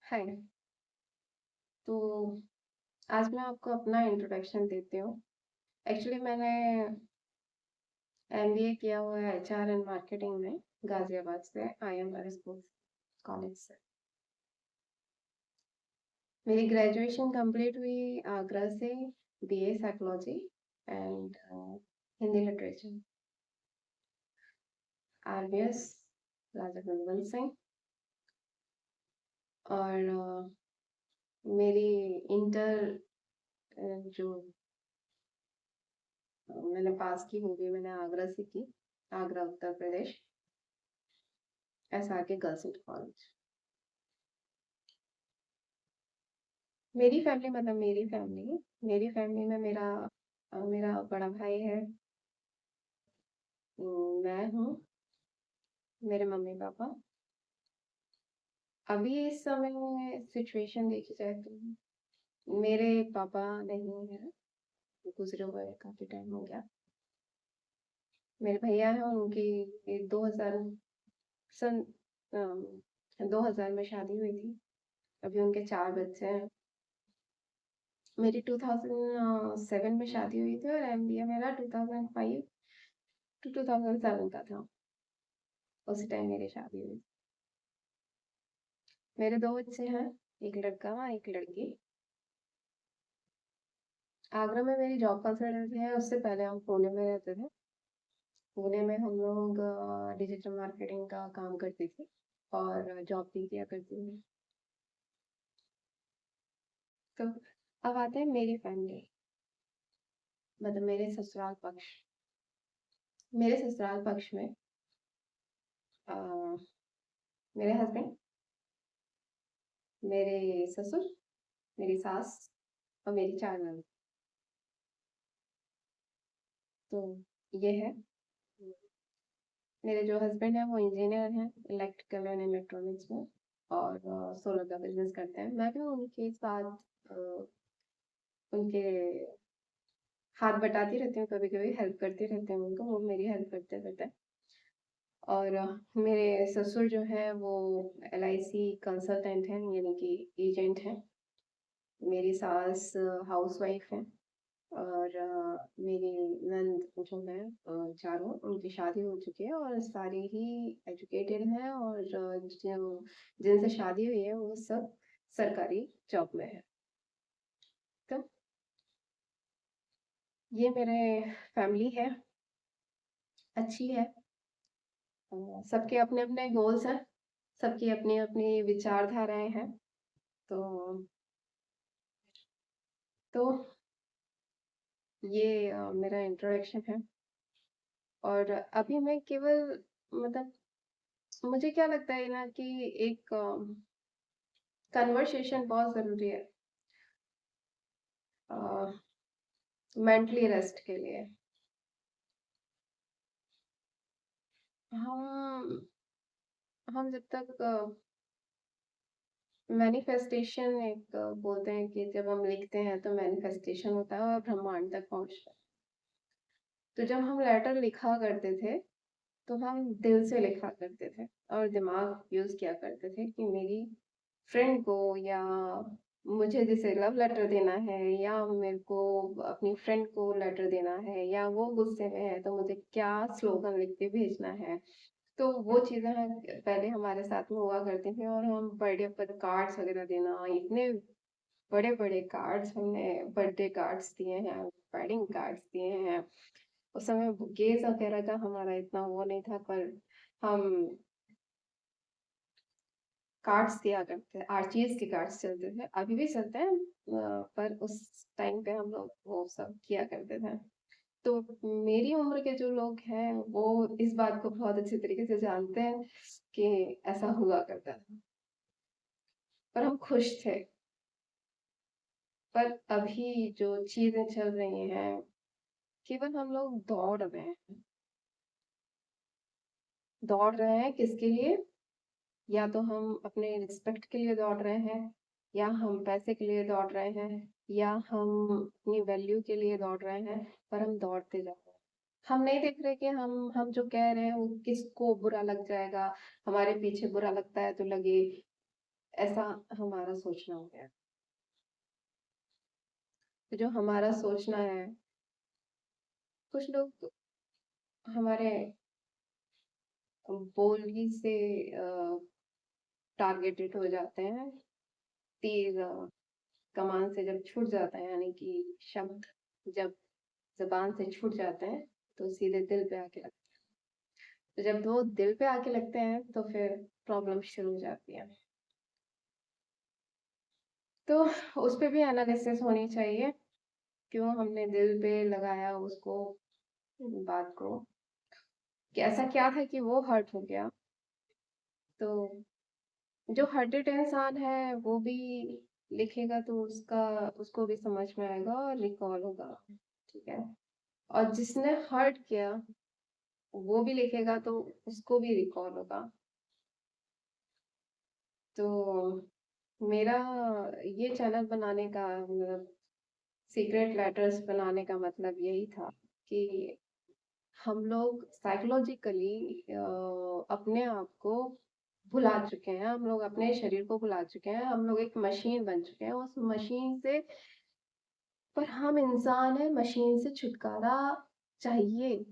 हाय। तो आज मैं आपको अपना इंट्रोडक्शन देती हूँ। एक्चुअली मैंने एमबीए किया हुआ है एचआर एंड मार्केटिंग में गाजियाबाद से आईएम स्कूल कॉलेज से। मेरी ग्रेजुएशन कंप्लीट हुई आगरा से, BA psychology and Hindi literature, RBS Raja Kulwant Singh. और मेरी इंटर जो मैंने पास की वो भी मैंने आगरा से की, आगरा उत्तर प्रदेश, एसआर के गर्ल्स इंटर कॉलेज। मेरी फैमिली में मेरा बड़ा भाई है, मैं हूँ, मेरे मम्मी पापा। अभी इस समय सिचुएशन देखी जाए तो मेरे पापा नहीं है, गुजरे हुए काफी टाइम हो गया। मेरे भैया हैं, उनकी 2000 सन 2000 में शादी हुई थी। अभी उनके 4 बच्चे हैं। मेरी 2007 में शादी हुई थी और एमबीए मेरा 2005 टू 2007 का था। उसी टाइम मेरी शादी हुई। मेरे 2 बच्चे हैं, एक लड़का एक लड़की। आगरा में मेरी जॉब कंसल्टेंट है, उससे पहले हम पुणे में रहते थे। पुणे में हम लोग डिजिटल मार्केटिंग का काम करती थी और जॉब भी किया करती थी। तो अब आते हैं मेरी फैमिली, मतलब मेरे ससुराल पक्ष में अ, मेरे हस्बैंड, मेरे ससुर, मेरी सास और मेरी 4 ननद। तो ये है। मेरे जो हस्बैंड हैं वो इंजीनियर हैं, इलेक्ट्रिकल एंड इलेक्ट्रॉनिक्स में, और सोलर का बिजनेस करते हैं। मैं भी उनके साथ उनके हाथ बटाती रहती हूँ, कभी कभी हेल्प करती रहती हूँ उनको, वो मेरी हेल्प करते रहते हैं। और मेरे ससुर जो है वो एलआईसी कंसल्टेंट हैं, यानी कि एजेंट हैं। मेरी सास हाउस वाइफ है। और मेरी नंद जो है, चारों, उनकी शादी हो चुकी है और सारी ही एजुकेटेड हैं, और जो जिनसे शादी हुई है वो सब सरकारी जॉब में है। तो ये मेरे फैमिली है, अच्छी है। सबके अपने अपने गोल्स हैं, सबकी अपनी अपनी विचारधाराएं हैं। तो तो ये मेरा इंट्रोडक्शन है। और अभी मैं केवल, मतलब, मुझे क्या लगता है ना कि एक कन्वर्सेशन बहुत जरूरी है मेंटली रेस्ट के लिए। हम हम जब तक मैनिफेस्टेशन, एक बोलते हैं कि जब हम लिखते हैं तो मैनिफेस्टेशन होता है और ब्रह्मांड तक पहुंचता है। तो जब हम लेटर लिखा करते थे तो हम दिल से लिखा करते थे और दिमाग यूज किया करते थे कि मेरी फ्रेंड को, या मुझे जिसे लव लेटर देना है, या मेरे को अपनी फ्रेंड को लेटर देना है, या वो गुस्से में है तो मुझे क्या स्लोगन लिख के भेजना है। तो वो चीजें पहले हमारे साथ में हुआ करती थी। और हम बर्थडे पर कार्ड्स वगैरह देना, इतने बड़े बड़े कार्ड्स हमने, बर्थडे कार्ड्स दिए हैं, वेडिंग कार्ड्स दिए हैं। उस समय बुकेज वगैरह का हमारा इतना वो नहीं था, पर हम कार्ड्स दिया करते थे। आर्चीज के कार्ड्स चलते थे, अभी भी चलते हैं, पर उस टाइम पे हम लोग वो सब किया करते थे। तो मेरी उम्र के जो लोग हैं वो इस बात को बहुत अच्छे तरीके से जानते हैं कि ऐसा हुआ करता था, पर हम खुश थे। पर अभी जो चीजें चल रही हैं, केवल हम लोग दौड़ रहे हैं किसके लिए? या तो हम अपने रिस्पेक्ट के लिए दौड़ रहे हैं, या हम पैसे के लिए दौड़ रहे हैं, या हम अपनी वैल्यू के लिए दौड़ रहे हैं। पर हम दौड़ते जा रहे हैं। हम नहीं देख रहे कि हम जो कह रहे हैं वो किसको बुरा लग जाएगा। हमारे पीछे बुरा लगता है तो लगे, ऐसा हमारा सोचना हो गया। तो जो हमारा सोचना है, कुछ लोग हमारे बोली से टारगेटेड हो जाते हैं। तीर कमान से जब छूट जाता है, यानी कि शब्द जब ज़बान से छूट जाते हैं, तो सीधे दिल पे आके लगते हैं। तो जब वो दिल पे आके लगते हैं, तो फिर प्रॉब्लम शुरू हो जाती है। तो उस पे भी एनालिसिस होनी चाहिए, क्यों हमने दिल पे लगाया उसको, बात को, कि ऐसा क्या था कि वो हर्ट हो गया। तो जो हर्टेड इंसान है वो भी लिखेगा, तो उसको भी समझ में आएगा और रिकॉल होगा। ठीक है। और जिसने हर्ट किया वो भी लिखेगा, तो उसको भी रिकॉल होगा। तो मेरा ये चैनल बनाने का मतलब सीक्रेट लेटर्स बनाने का मतलब यही था कि हम लोग साइकोलॉजिकली अपने आप को भुला चुके हैं, हम लोग अपने शरीर को भुला चुके हैं, हम लोग एक मशीन बन चुके हैं उस मशीन से। पर हम इंसान है, मशीन से छुटकारा चाहिए,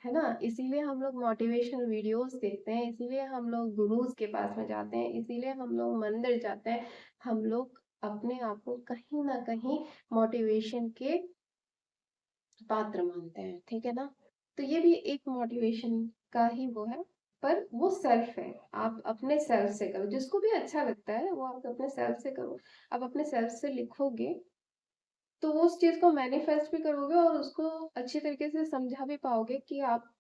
है ना? इसीलिए हम लोग मोटिवेशनल वीडियोस देखते हैं, इसीलिए हम लोग गुरुज के पास में जाते हैं, इसीलिए हम लोग मंदिर जाते हैं। हम लोग अपने आप को कहीं ना कहीं मोटिवेशन के पात्र मानते हैं, ठीक है ना? तो ये भी एक मोटिवेशन का ही वो है, पर वो सेल्फ है। आप अपने सेल्फ से करो, जिसको भी अच्छा लगता है वो आप अपने सेल्फ से करो। आप अपने सेल्फ से लिखोगे, तो वो उस चीज को मैनिफेस्ट भी करोगे और उसको अच्छी तरीके से समझा भी पाओगे कि आप,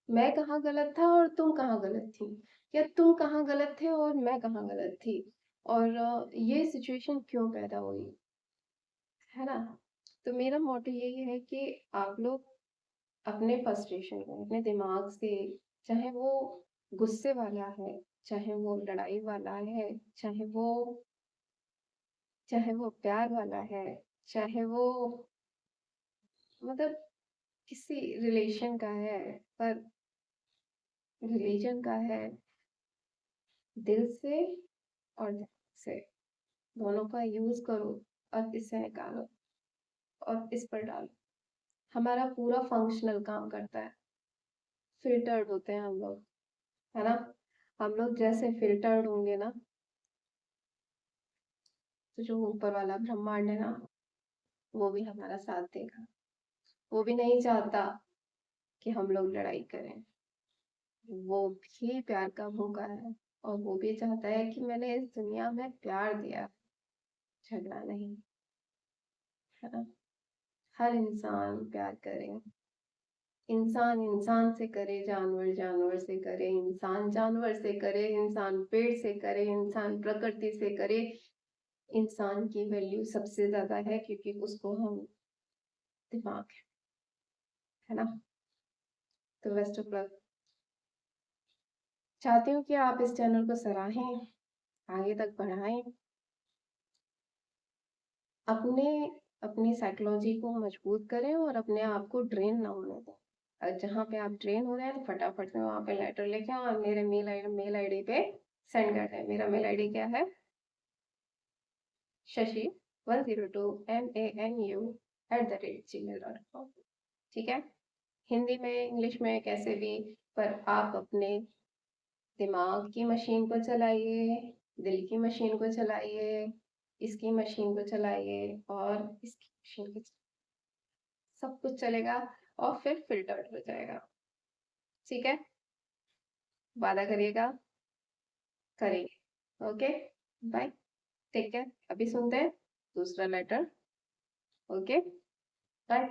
मैं कहाँ गलत था और तुम कहाँ गलत थी, या तुम कहाँ गलत थे और मैं कहाँ गलत थी, और ये सिचुएशन क्यों पैदा हुई, है ना? तो मेरा मोटो यही है कि आप लोग अपने फ्रस्ट्रेशन को अपने दिमाग से, चाहे वो गुस्से वाला है, चाहे वो लड़ाई वाला है, चाहे वो प्यार वाला है, चाहे वो मतलब किसी रिलेशन का है, पर रिलीजन का है, दिल से और दिमाग से दोनों का यूज करो और इससे निकालो और इस पर डालो। हमारा पूरा फंक्शनल काम करता है। फिल्टर्ड होते हैं हम लोग, है ना? हम लोग जैसे फिल्टर्ड होंगे ना, तो जो ऊपर वाला ब्रह्मांड है ना, वो भी हमारा साथ देगा। वो भी नहीं चाहता कि हम लोग लड़ाई करें, वो भी प्यार का भूखा है, और वो भी चाहता है कि मैंने इस दुनिया में प्यार दिया, झगड़ा नहीं, है ना? हर इंसान प्यार करे, इंसान इंसान से करे, जानवर जानवर से करे, इंसान जानवर से करे, इंसान पेड़ से करे, इंसान प्रकृति से करे। इंसान की वैल्यू सबसे ज्यादा है, क्योंकि उसको हम दिमाग है ना? तो बेस्ट ऑफ लक। चाहती हूँ कि आप इस चैनल को सराहें, आगे तक बढ़ाएं, अपने अपनी साइकोलॉजी को मजबूत करें और अपने आप को ड्रेन ना होने दें। और जहाँ पे आप ड्रेन हो रहे हैं, तो फटाफट से वहाँ पे लेटर लेके आओ और मेरे मेल आईडी पे सेंड कर दें। मेरा मेल आईडी क्या है? shashi102manu@gmail.com। ठीक है? हिंदी में, इंग्लिश में, कैसे भी, पर आप अपने दिमाग की मशीन को चलाइए, दिल की मशीन को चलाइए, इसकी मशीन को चलाइए और इसकी मशीन को, सब कुछ चलेगा और फिर फिल्टर्ड हो जाएगा। ठीक है? वादा करिएगा? करेंगे। Okay, bye, take care. अभी सुनते हैं दूसरा लेटर। Okay, bye.